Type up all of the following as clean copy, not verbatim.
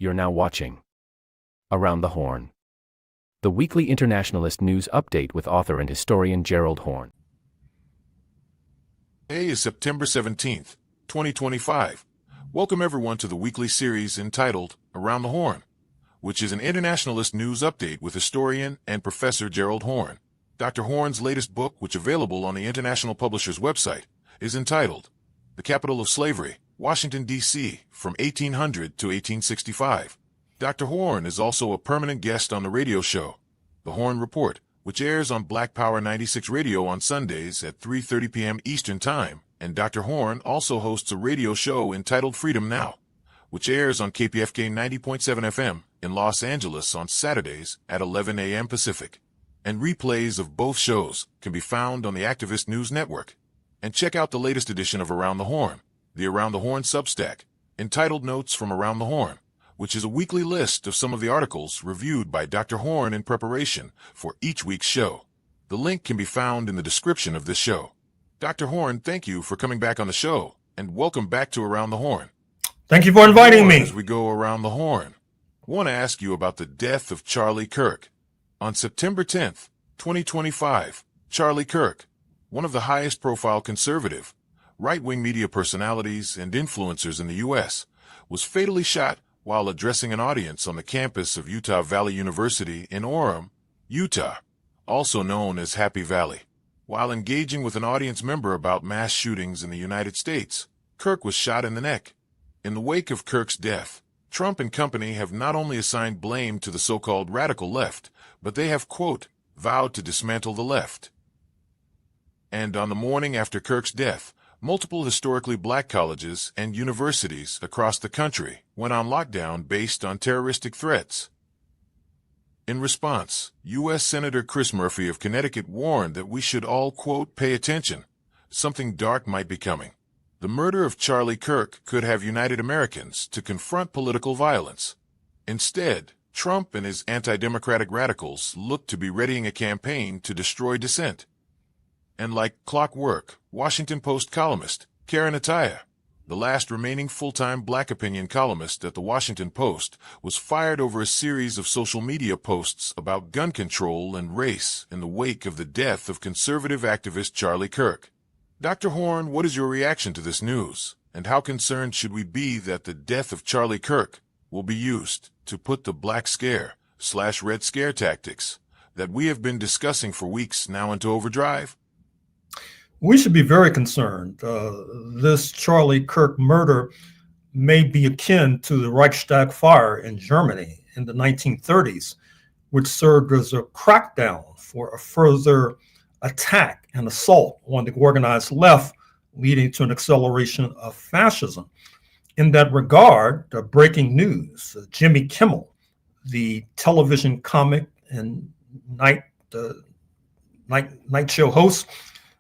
You're now watching Around the Horne, the weekly internationalist news update with author and historian Gerald Horne. Today is September 17th, 2025. Welcome everyone to the weekly series entitled Around the Horne, which is an internationalist news update with historian and professor Gerald Horne. Dr. Horne's latest book, which is available on the International Publisher's website, is entitled The Capital of Slavery, Washington, D.C., from 1800 to 1865. Dr. Horne is also a permanent guest on the radio show, The Horne Report, which airs on Black Power 96 Radio on Sundays at 3:30 p.m. Eastern Time, and Dr. Horne also hosts a radio show entitled Freedom Now, which airs on KPFK 90.7 FM in Los Angeles on Saturdays at 11 a.m. Pacific. And replays of both shows can be found on the Activist News Network. And check out the latest edition of Around the Horne, the Around the Horne Substack, entitled Notes from Around the Horne, which is a weekly list of some of the articles reviewed by Dr. Horne in preparation for each week's show. The link can be found in the description of this show. Dr. Horne, thank you for coming back on the show, and welcome back to Around the Horne. Thank you for inviting me. As we go around the horn, I want to ask you about the death of Charlie Kirk. On September 10th, 2025, Charlie Kirk, one of the highest-profile conservative, right-wing media personalities and influencers in the U.S., was fatally shot while addressing an audience on the campus of Utah Valley University in Orem, Utah, also known as Happy Valley. While engaging with an audience member about mass shootings in the United States, Kirk was shot in the neck. In the wake of Kirk's death, Trump and company have not only assigned blame to the so-called radical left, but they have, quote, vowed to dismantle the left. And on the morning after Kirk's death, multiple historically black colleges and universities across the country went on lockdown based on terroristic threats. In response, U.S. Senator Chris Murphy of Connecticut warned that we should all, quote, pay attention. Something dark might be coming. The murder of Charlie Kirk could have united Americans to confront political violence. Instead, Trump and his anti-democratic radicals look to be readying a campaign to destroy dissent. And like clockwork, Washington Post columnist Karen Attiah, the last remaining full-time black opinion columnist at the Washington Post, was fired over a series of social media posts about gun control and race in the wake of the death of conservative activist Charlie Kirk. Dr. Horne, what is your reaction to this news, and how concerned should we be that the death of Charlie Kirk will be used to put the black scare/red scare tactics that we have been discussing for weeks now into overdrive? We should be very concerned. This Charlie Kirk murder may be akin to the Reichstag fire in Germany in the 1930s, which served as a crackdown for a further attack and assault on the organized left, leading to an acceleration of fascism. In that regard, breaking news, Jimmy Kimmel, the television comic and night show host,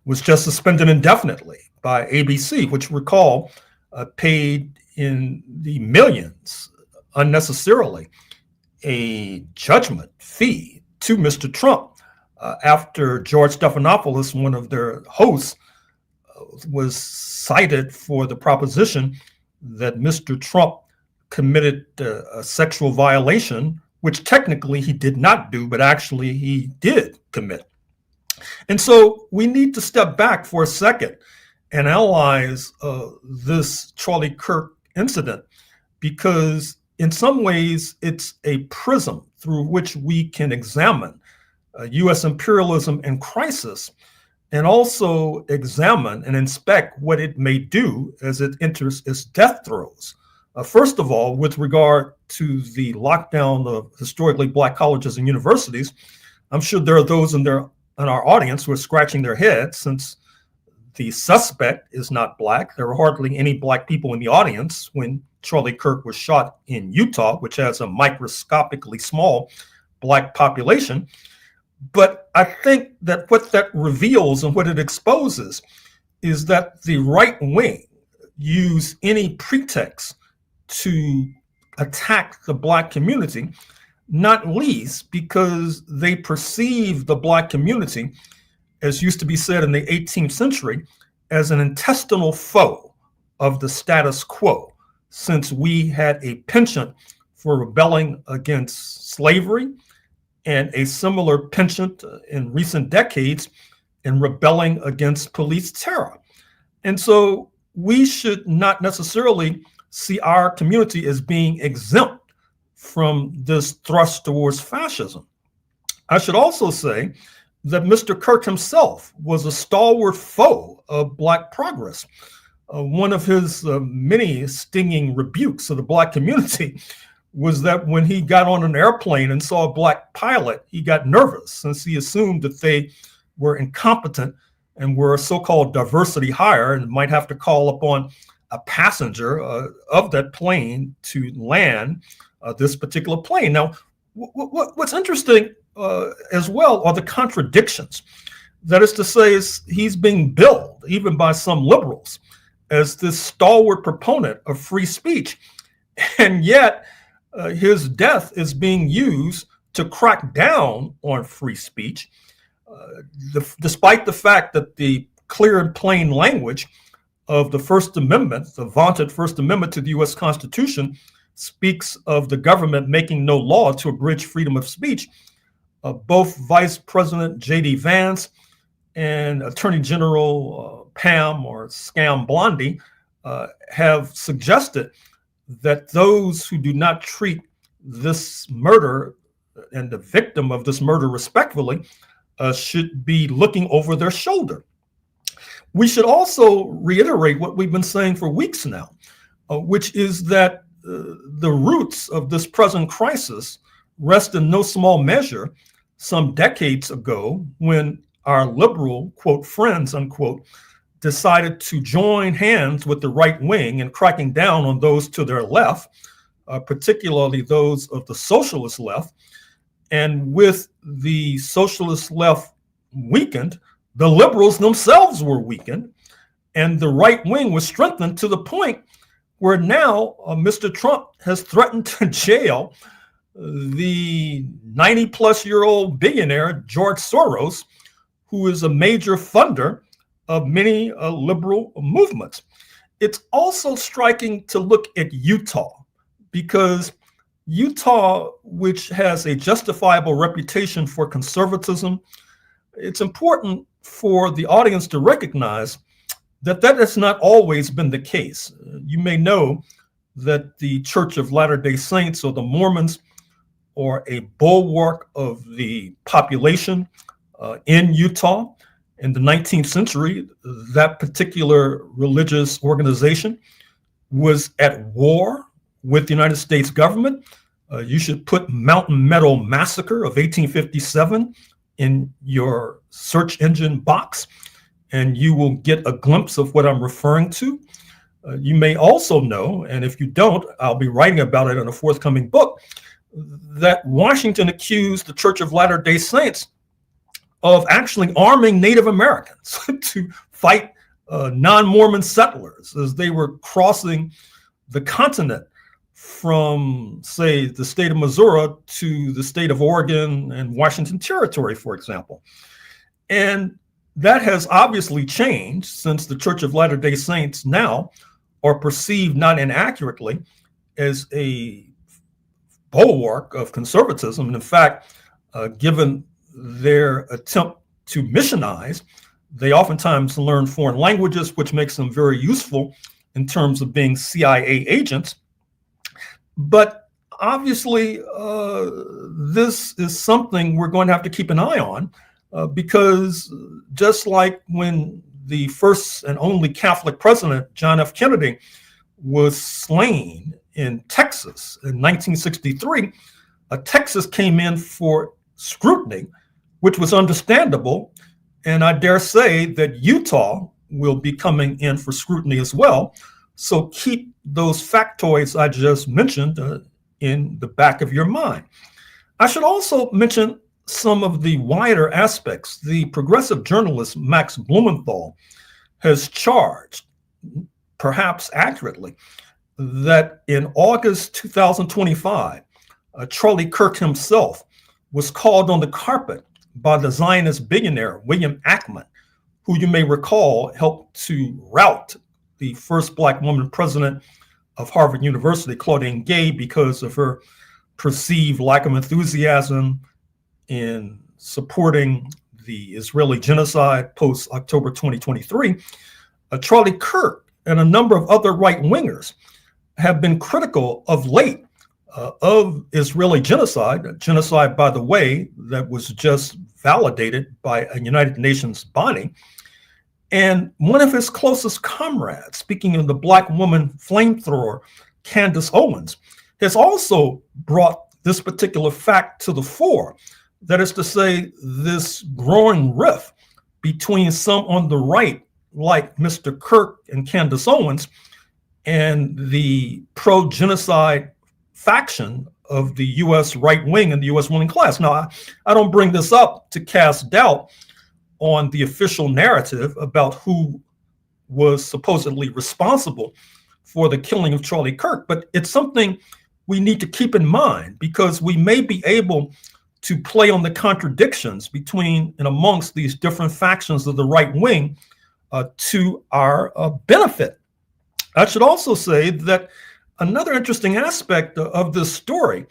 was just suspended indefinitely by ABC, which, recall, paid in the millions unnecessarily a judgment fee to Mr. Trump after George Stephanopoulos, one of their hosts, was cited for the proposition that Mr. Trump committed a sexual violation, which technically he did not do, but actually he did commit. And so we need to step back for a second and analyze this Charlie Kirk incident, because in some ways it's a prism through which we can examine U.S. imperialism in crisis, and also examine and inspect what it may do as it enters its death throes. First of all, with regard to the lockdown of historically black colleges and universities, I'm sure there are those in our audience who are scratching their heads, since the suspect is not black. There were hardly any black people in the audience when Charlie Kirk was shot in Utah, which has a microscopically small black population. But I think that what that reveals and what it exposes is that the right wing use any pretext to attack the black community, not least because they perceive the black community, as used to be said in the 18th century, as an intestinal foe of the status quo, since we had a penchant for rebelling against slavery, and a similar penchant in recent decades in rebelling against police terror. And so we should not necessarily see our community as being exempt from this thrust towards fascism. I should also say that Mr. Kirk himself was a stalwart foe of Black progress. One of his many stinging rebukes of the Black community was that when he got on an airplane and saw a Black pilot, he got nervous since he assumed that they were incompetent and were a so-called diversity hire and might have to call upon a passenger of that plane to land this particular plane. Now, what's interesting as well are the contradictions. That is to say, he's being billed, even by some liberals, as this stalwart proponent of free speech. And yet, his death is being used to crack down on free speech, despite the fact that the clear and plain language of the First Amendment, the vaunted First Amendment to the U.S. Constitution, speaks of the government making no law to abridge freedom of speech. Both Vice President J.D. Vance and Attorney General Pam or Scam Blondie have suggested that those who do not treat this murder and the victim of this murder respectfully should be looking over their shoulder. We should also reiterate what we've been saying for weeks now, which is that the roots of this present crisis rest in no small measure some decades ago when our liberal, quote, friends, unquote, decided to join hands with the right wing in cracking down on those to their left, particularly those of the socialist left. And with the socialist left weakened, the liberals themselves were weakened, and the right wing was strengthened to the point where now Mr. Trump has threatened to jail the 90-plus-year-old billionaire George Soros, who is a major funder of many liberal movements. It's also striking to look at Utah, because Utah, which has a justifiable reputation for conservatism, it's important for the audience to recognize that that has not always been the case. You may know that the Church of Latter-day Saints, or the Mormons, are a bulwark of the population in Utah. In the 19th century, that particular religious organization was at war with the United States government. You should put Mountain Meadow Massacre of 1857 in your search engine box, and you will get a glimpse of what I'm referring to. You may also know, and if you don't, I'll be writing about it in a forthcoming book, that Washington accused the Church of Latter-day Saints of actually arming Native Americans to fight non-Mormon settlers as they were crossing the continent from, say, the state of Missouri to the state of Oregon and Washington Territory, for example. And that has obviously changed, since the Church of Latter-day Saints now are perceived not inaccurately as a bulwark of conservatism. And in fact, given their attempt to missionize, they oftentimes learn foreign languages, which makes them very useful in terms of being CIA agents. But obviously, this is something we're going to have to keep an eye on, because just like when the first and only Catholic president, John F. Kennedy, was slain in Texas in 1963, Texas came in for scrutiny, which was understandable. And I dare say that Utah will be coming in for scrutiny as well. So keep those factoids I just mentioned in the back of your mind. I should also mention some of the wider aspects. The progressive journalist Max Blumenthal has charged, perhaps accurately, that in August 2025, Charlie Kirk himself was called on the carpet by the Zionist billionaire William Ackman, who you may recall helped to rout the first Black woman president of Harvard University, Claudine Gay, because of her perceived lack of enthusiasm in supporting the Israeli genocide post-October 2023, Charlie Kirk and a number of other right-wingers have been critical of late of Israeli genocide, by the way, that was just validated by a United Nations body. And one of his closest comrades, speaking of the Black woman flamethrower, Candace Owens, has also brought this particular fact to the fore. That is to say, this growing rift between some on the right, like Mr. Kirk and Candace Owens, and the pro-genocide faction of the U.S. right wing and the U.S. ruling class. Now, I don't bring this up to cast doubt on the official narrative about who was supposedly responsible for the killing of Charlie Kirk, but it's something we need to keep in mind, because we may be able to play on the contradictions between and amongst these different factions of the right wing to our benefit. I should also say that another interesting aspect of this story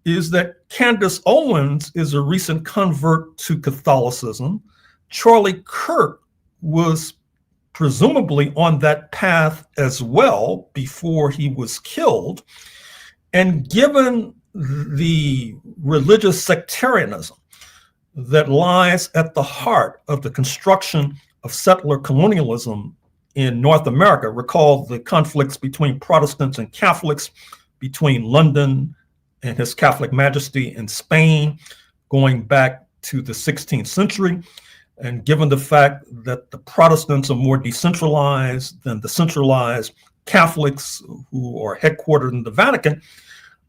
is that Candace Owens is a recent convert to Catholicism. Charlie Kirk was presumably on that path as well before he was killed. And given the religious sectarianism that lies at the heart of the construction of settler colonialism in North America, recall the conflicts between Protestants and Catholics, between London and His Catholic Majesty in Spain, going back to the 16th century. And given the fact that the Protestants are more decentralized than the centralized Catholics who are headquartered in the Vatican,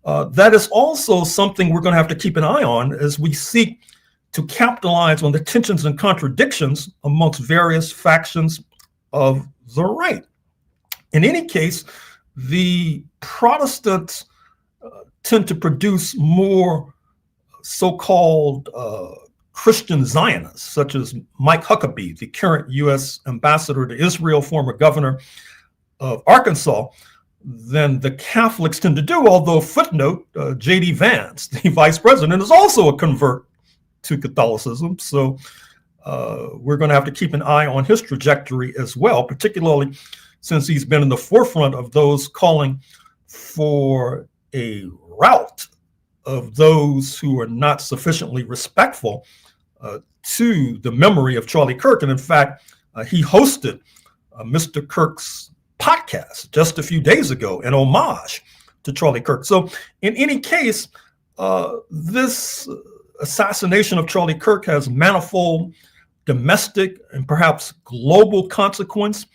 that is also something we're going to have to keep an eye on as we seek to capitalize on the tensions and contradictions amongst various factions of the right. In any case, the Protestants tend to produce more so-called Christian Zionists, such as Mike Huckabee, the current U.S. ambassador to Israel, former governor of Arkansas, than the Catholics tend to do, although footnote, J.D. Vance, the vice president, is also a convert to Catholicism. So we're going to have to keep an eye on his trajectory as well, particularly since he's been in the forefront of those calling for a rout of those who are not sufficiently respectful to the memory of Charlie Kirk. And in fact, he hosted Mr. Kirk's podcast just a few days ago in homage to Charlie Kirk. So in any case, this assassination of Charlie Kirk has manifold domestic and perhaps global consequence.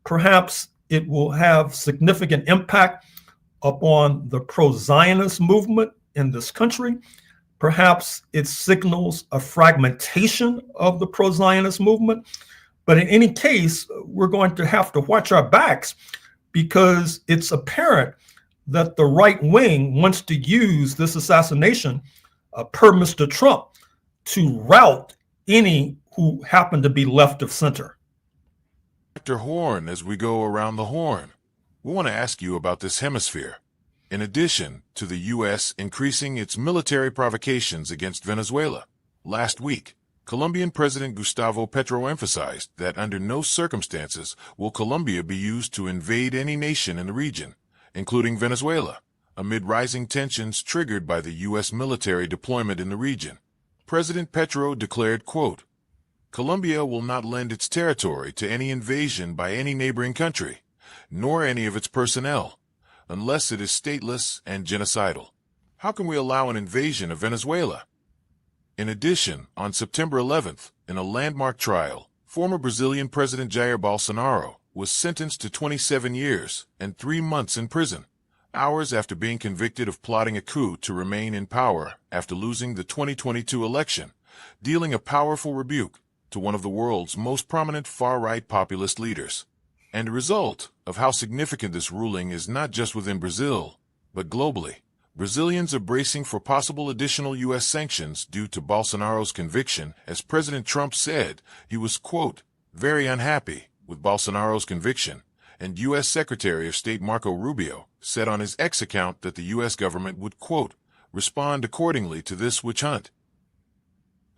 Perhaps it will have significant impact upon the pro-Zionist movement in this country. Perhaps it signals a fragmentation of the pro-Zionist movement. But in any case, we're going to have to watch our backs, because it's apparent that the right wing wants to use this assassination per Mr. Trump to rout any who happen to be left of center. Dr. Horne, as we go around the horn, we want to ask you about this hemisphere. In addition to the U.S. increasing its military provocations against Venezuela, last week, Colombian President Gustavo Petro emphasized that under no circumstances will Colombia be used to invade any nation in the region, including Venezuela, amid rising tensions triggered by the U.S. military deployment in the region. President Petro declared, quote, "Colombia will not lend its territory to any invasion by any neighboring country, nor any of its personnel, unless it is stateless and genocidal. How can we allow an invasion of Venezuela?" In addition, on September 11th, in a landmark trial, former Brazilian President Jair Bolsonaro was sentenced to 27 years and 3 months in prison, hours after being convicted of plotting a coup to remain in power after losing the 2022 election, dealing a powerful rebuke to one of the world's most prominent far-right populist leaders. And a result of how significant this ruling is not just within Brazil, but globally. Brazilians are bracing for possible additional U.S. sanctions due to Bolsonaro's conviction, as President Trump said he was, quote, "very unhappy with Bolsonaro's conviction and U.S. Secretary of State Marco Rubio said on his X account that the U.S. government would, quote, respond accordingly to this witch hunt.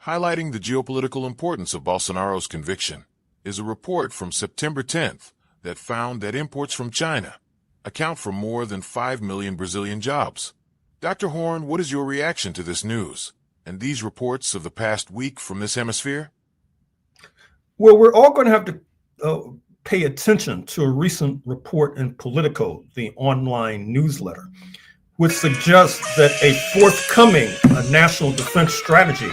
Highlighting the geopolitical importance of Bolsonaro's conviction is a report from September 10th that found that imports from China account for more than 5 million Brazilian jobs. Dr. Horne, what is your reaction to this news and these reports of the past week from this hemisphere? Well, we're all going to have to pay attention to a recent report in Politico, the online newsletter, which suggests that a forthcoming national defense strategy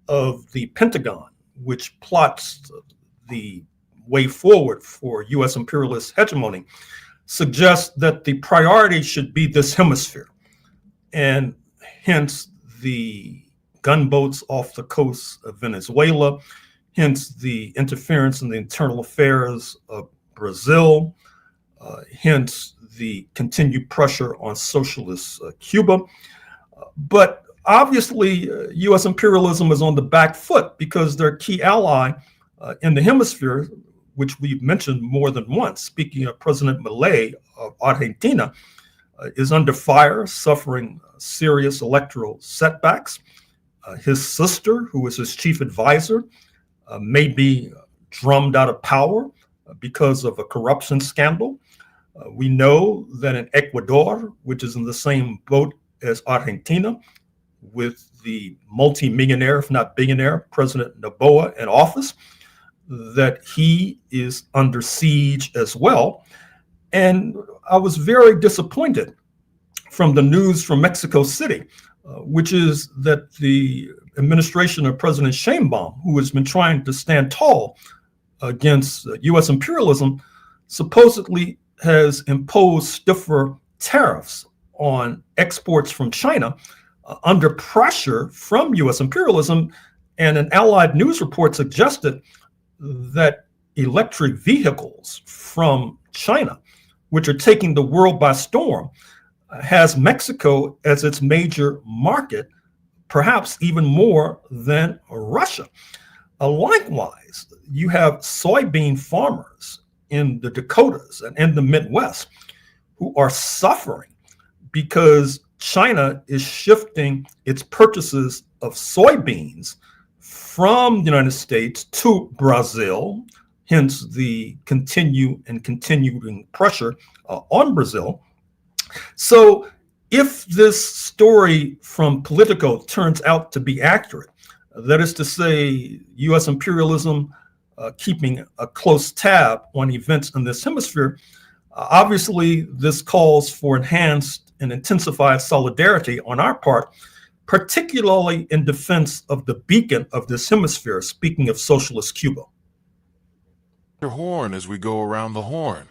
of the Pentagon, which plots the way forward for U.S. imperialist hegemony, suggests that the priority should be this hemisphere, and hence the gunboats off the coast of Venezuela, hence the interference in the internal affairs of Brazil, hence the continued pressure on socialist Cuba. But obviously, U.S. imperialism is on the back foot because their key ally in the hemisphere, which we've mentioned more than once, speaking of President Milei of Argentina, is under fire, suffering serious electoral setbacks. His sister, who is his chief advisor, may be drummed out of power because of a corruption scandal. We know that in Ecuador, which is in the same boat as Argentina, with the multi-millionaire, if not billionaire, President Noboa in office, that he is under siege as well. And I was very disappointed from the news from Mexico City, which is that the administration of President Sheinbaum, who has been trying to stand tall against U.S. imperialism, supposedly has imposed stiffer tariffs on exports from China under pressure from U.S. imperialism. And an Allied news report suggested that electric vehicles from China, which are taking the world by storm, has Mexico as its major market, perhaps even more than Russia. Likewise, you have soybean farmers in the Dakotas and in the Midwest who are suffering because China is shifting its purchases of soybeans from the United States to Brazil, hence the continuing pressure on Brazil. So if this story from Politico turns out to be accurate, that is to say, U.S. imperialism keeping a close tab on events in this hemisphere, obviously this calls for enhanced and intensified solidarity on our part, particularly in defense of the beacon of this hemisphere, speaking of socialist Cuba. Dr. Horne, as we go around the horn,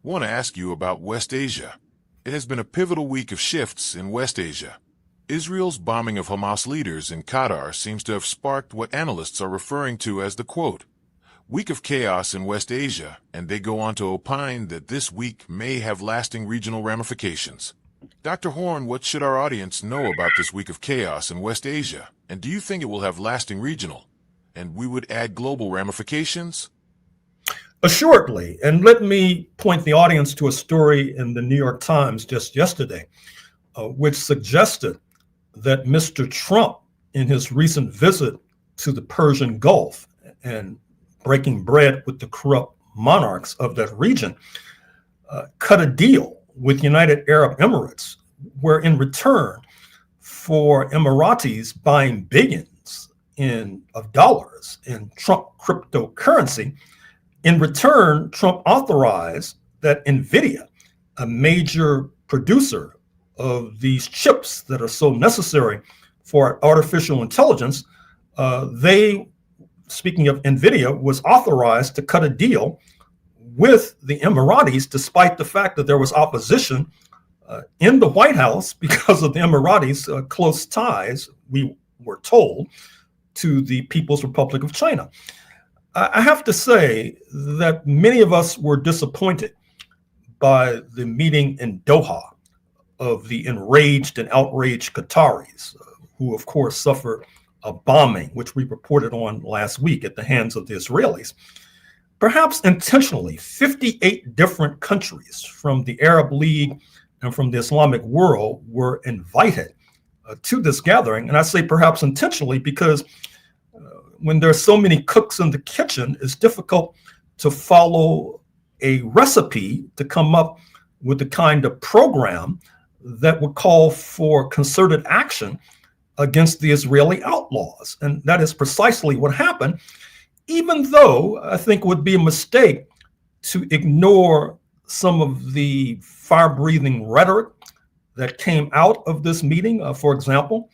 I want to ask you about West Asia. It has been a pivotal week of shifts in West Asia. Israel's bombing of Hamas leaders in Qatar seems to have sparked what analysts are referring to as the, quote, week of chaos in West Asia, and they go on to opine that this week may have lasting regional ramifications. Dr. Horne, what should our audience know about this week of chaos in West Asia, and do you think it will have lasting regional, and we would add global ramifications? Assuredly, and let me point the audience to a story in the New York Times just yesterday, which suggested that Mr. Trump, in his recent visit to the Persian Gulf and breaking bread with the corrupt monarchs of that region, cut a deal with United Arab Emirates, where in return for Emiratis buying billions of dollars in Trump cryptocurrency, in return, Trump authorized that NVIDIA, a major producer of these chips that are so necessary for artificial intelligence, speaking of NVIDIA, was authorized to cut a deal with the Emiratis, despite the fact that there was opposition in the White House because of the Emiratis' close ties, we were told, to the People's Republic of China. I have to say that many of us were disappointed by the meeting in Doha of the enraged and outraged Qataris, who of course suffered a bombing, which we reported on last week at the hands of the Israelis. perhaps intentionally, 58 different countries from the Arab League and from the Islamic world were invited to this gathering. And I say perhaps intentionally because when there are so many cooks in the kitchen, it's difficult to follow a recipe to come up with the kind of program that would call for concerted action against the Israeli outlaws. And that is precisely what happened, even though I think it would be a mistake to ignore some of the fire-breathing rhetoric that came out of this meeting. For example,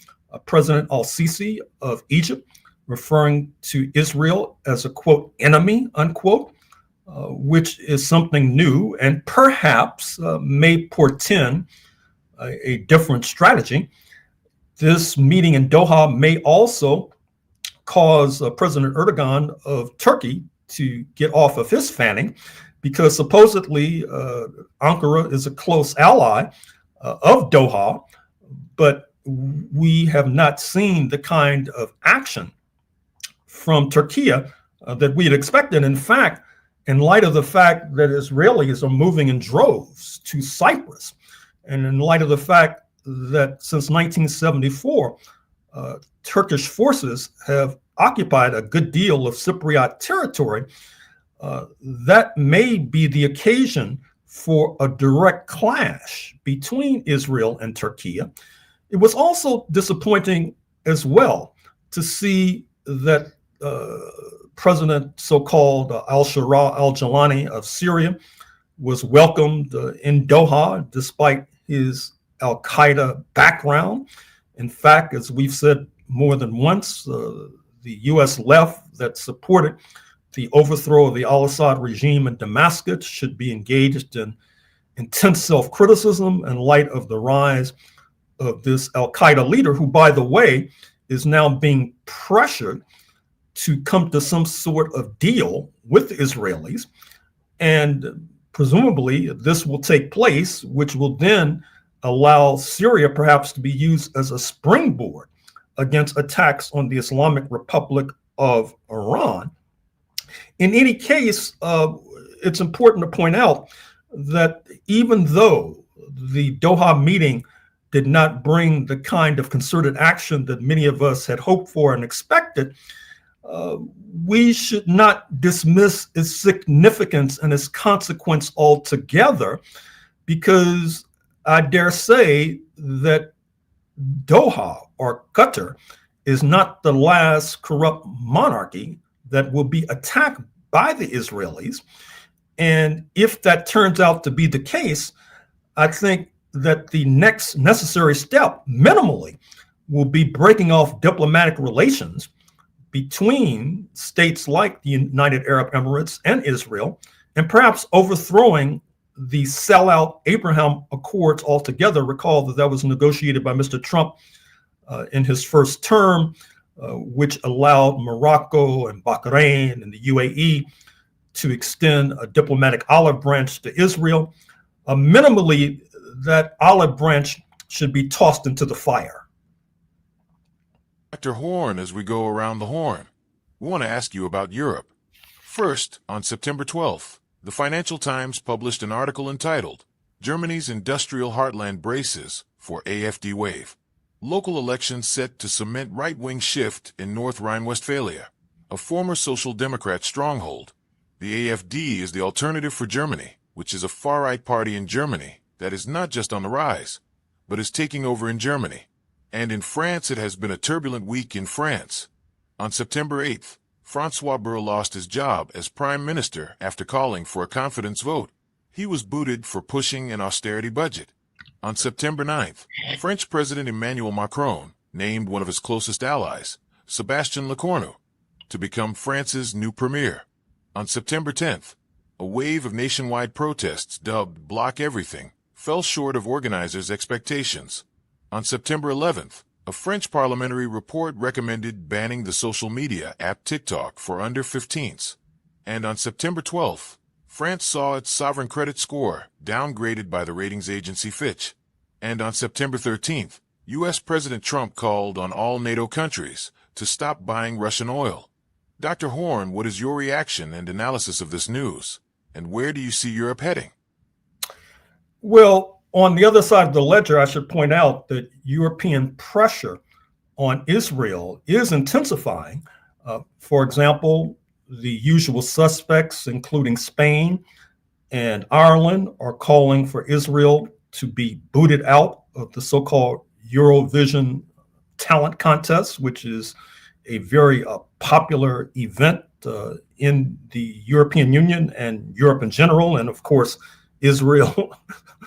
President al-Sisi of Egypt referring to Israel as a, quote, enemy, unquote, which is something new and perhaps may portend a different strategy. This meeting in Doha may also cause President Erdogan of Turkey to get off of his fanning, because supposedly Ankara is a close ally of Doha, but we have not seen the kind of action from Turkey that we had expected. In fact, in light of the fact that Israelis are moving in droves to Cyprus, and in light of the fact that since 1974, Turkish forces have occupied a good deal of Cypriot territory, that may be the occasion for a direct clash between Israel and Turkey. It was also disappointing as well to see that President so-called al-Shara al-Jalani of Syria was welcomed in Doha despite his al-Qaeda background. In fact, as we've said more than once, the U.S. left that supported the overthrow of the al-Assad regime in Damascus should be engaged in intense self-criticism in light of the rise of this al-Qaeda leader, who, by the way, is now being pressured to come to some sort of deal with the Israelis. And presumably this will take place, which will then allow Syria perhaps to be used as a springboard against attacks on the Islamic Republic of Iran. In any case, it's important to point out that even though the Doha meeting did not bring the kind of concerted action that many of us had hoped for and expected, we should not dismiss its significance and its consequence altogether, because I dare say that Doha or Qatar is not the last corrupt monarchy that will be attacked by the Israelis. And if that turns out to be the case, I think that the next necessary step, minimally, will be breaking off diplomatic relations between states like the United Arab Emirates and Israel, and perhaps overthrowing the sellout Abraham Accords altogether. Recall that that was negotiated by Mr. Trump in his first term, which allowed Morocco and Bahrain and the UAE to extend a diplomatic olive branch to Israel. Minimally, that olive branch should be tossed into the fire. Dr. Horne, as we go around the horn, we want to ask you about Europe. First, on September 12th, the Financial Times published an article entitled, "Germany's Industrial Heartland Braces for AfD Wave. Local elections set to cement right-wing shift in North Rhine-Westphalia, a former Social Democrat stronghold. The AfD is the alternative for Germany, which is a far-right party in Germany that is not just on the rise, but is taking over in Germany. And in France, it has been a turbulent week in France. On September 8th, Francois Bourg lost his job as prime minister after calling for a confidence vote. He was booted for pushing an austerity budget. On September 9th, French President Emmanuel Macron named one of his closest allies, Sébastien Lecornu, to become France's new premier. On September 10th, a wave of nationwide protests dubbed Block Everything fell short of organizers' expectations. On September 11th, a French parliamentary report recommended banning the social media app TikTok for under 15s. And on September 12th, France saw its sovereign credit score downgraded by the ratings agency Fitch. And on September 13th, U.S. President Trump called on all NATO countries to stop buying Russian oil. Dr. Horne, what is your reaction and analysis of this news? And where do you see Europe heading? Well, on the other side of the ledger, I should point out that European pressure on Israel is intensifying. For example, the usual suspects, including Spain and Ireland, are calling for Israel to be booted out of the so-called Eurovision talent contest, which is a very popular event in the European Union and Europe in general. And of course, Israel,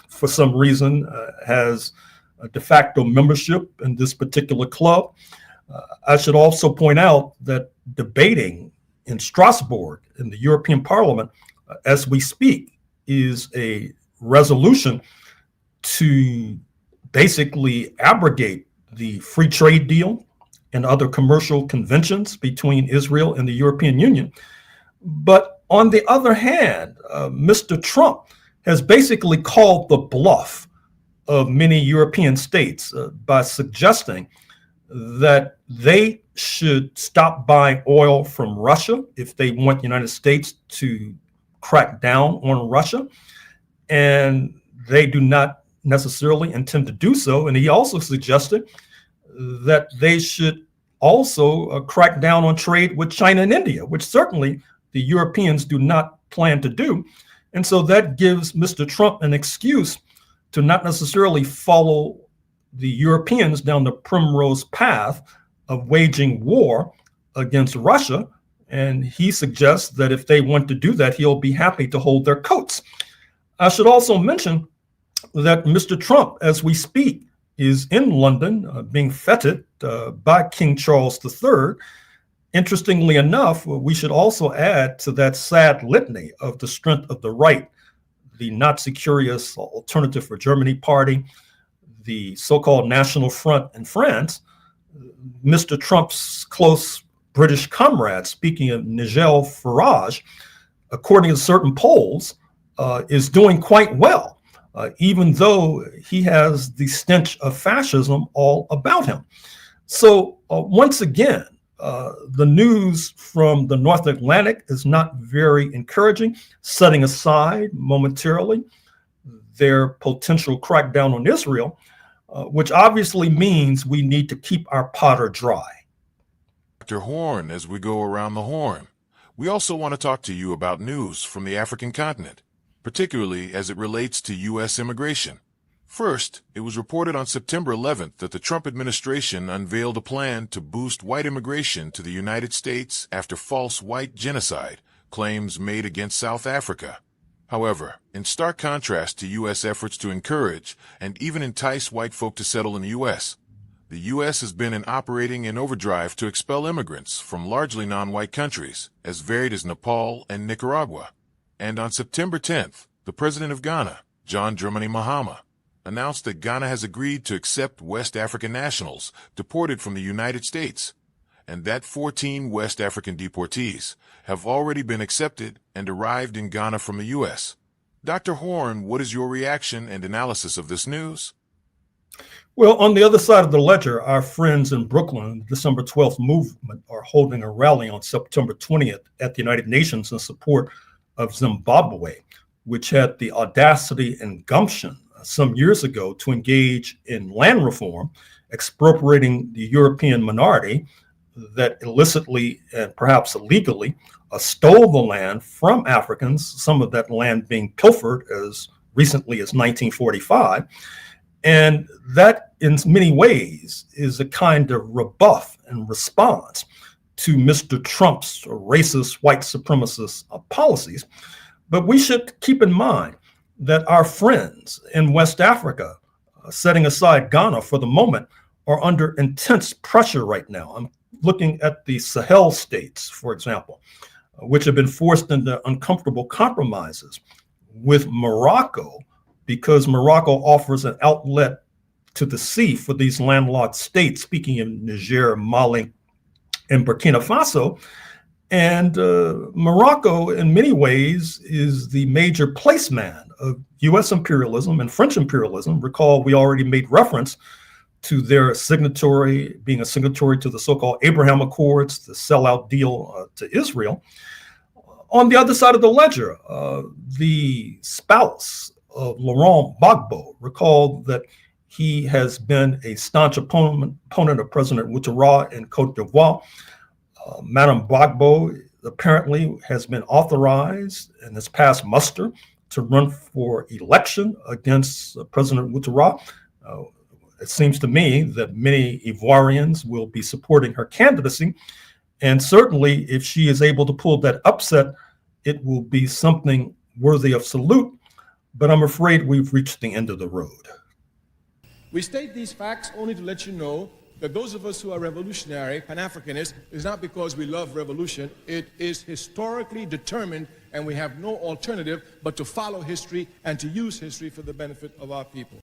for some reason, has a de facto membership in this particular club. I should also point out that debating in Strasbourg in the European Parliament, as we speak, is a resolution to basically abrogate the free trade deal and other commercial conventions between Israel and the European Union. But on the other hand, Mr. Trump has basically called the bluff of many European states by suggesting that they should stop buying oil from Russia if they want the United States to crack down on Russia. And they do not necessarily intend to do so. And he also suggested that they should also crack down on trade with China and India, which certainly the Europeans do not plan to do. And so that gives Mr. Trump an excuse to not necessarily follow the Europeans down the primrose path of waging war against Russia. And he suggests that if they want to do that, he'll be happy to hold their coats. I should also mention that Mr. Trump, as we speak, is in London being feted by King Charles III. Interestingly enough, we should also add to that sad litany of the strength of the right, the Nazi-curious Alternative for Germany party, the so-called National Front in France, Mr. Trump's close British comrade, speaking of Nigel Farage, according to certain polls, is doing quite well, even though he has the stench of fascism all about him. So once again, the news from the North Atlantic is not very encouraging, setting aside momentarily their potential crackdown on Israel, which obviously means we need to keep our powder dry. Dr. Horne, as we go around the horn, we also want to talk to you about news from the African continent, particularly as it relates to U.S. immigration. First, it was reported on September 11th that the Trump administration unveiled a plan to boost white immigration to the United States after false white genocide claims made against South Africa. However, in stark contrast to U.S. efforts to encourage and even entice white folk to settle in the the U.S. has been operating in overdrive to expel immigrants from largely non-white countries, as varied as Nepal and Nicaragua. And on September 10th, the president of Ghana, John Dramani Mahama, announced that Ghana has agreed to accept West African nationals deported from the United States, and that 14 West African deportees have already been accepted and arrived in Ghana from the U.S. Dr. Horne, what is your reaction and analysis of this news? Well, on the other side of the ledger, our friends in Brooklyn, the December 12th movement, are holding a rally on September 20th at the United Nations in support of Zimbabwe, which had the audacity and gumption some years ago to engage in land reform, expropriating the European minority that illicitly and perhaps illegally stole the land from Africans, some of that land being pilfered as recently as 1945. And that, in many ways, is a kind of rebuff and response to Mr. Trump's racist, white supremacist policies. But we should keep in mind that our friends in West Africa, setting aside Ghana for the moment, are under intense pressure right now. I'm looking at the Sahel states, for example, which have been forced into uncomfortable compromises with Morocco, because Morocco offers an outlet to the sea for these landlocked states, speaking of Niger, Mali, and Burkina Faso. And Morocco, in many ways, is the major placeman of U.S. imperialism and French imperialism. Recall, we already made reference to their signatory, being a signatory to the so-called Abraham Accords, the sellout deal to Israel. On the other side of the ledger, the spouse of Laurent Gbagbo recalled that he has been a staunch opponent of President Ouattara in Cote d'Ivoire. Madame Gbagbo apparently has been authorized and has passed muster to run for election against President Ouattara. It seems to me that many Ivoirians will be supporting her candidacy. And certainly, if she is able to pull that upset, it will be something worthy of salute. But I'm afraid we've reached the end of the road. We state these facts only to let you know that those of us who are revolutionary, Pan-Africanists, is not because we love revolution. It is historically determined, and we have no alternative but to follow history and to use history for the benefit of our people.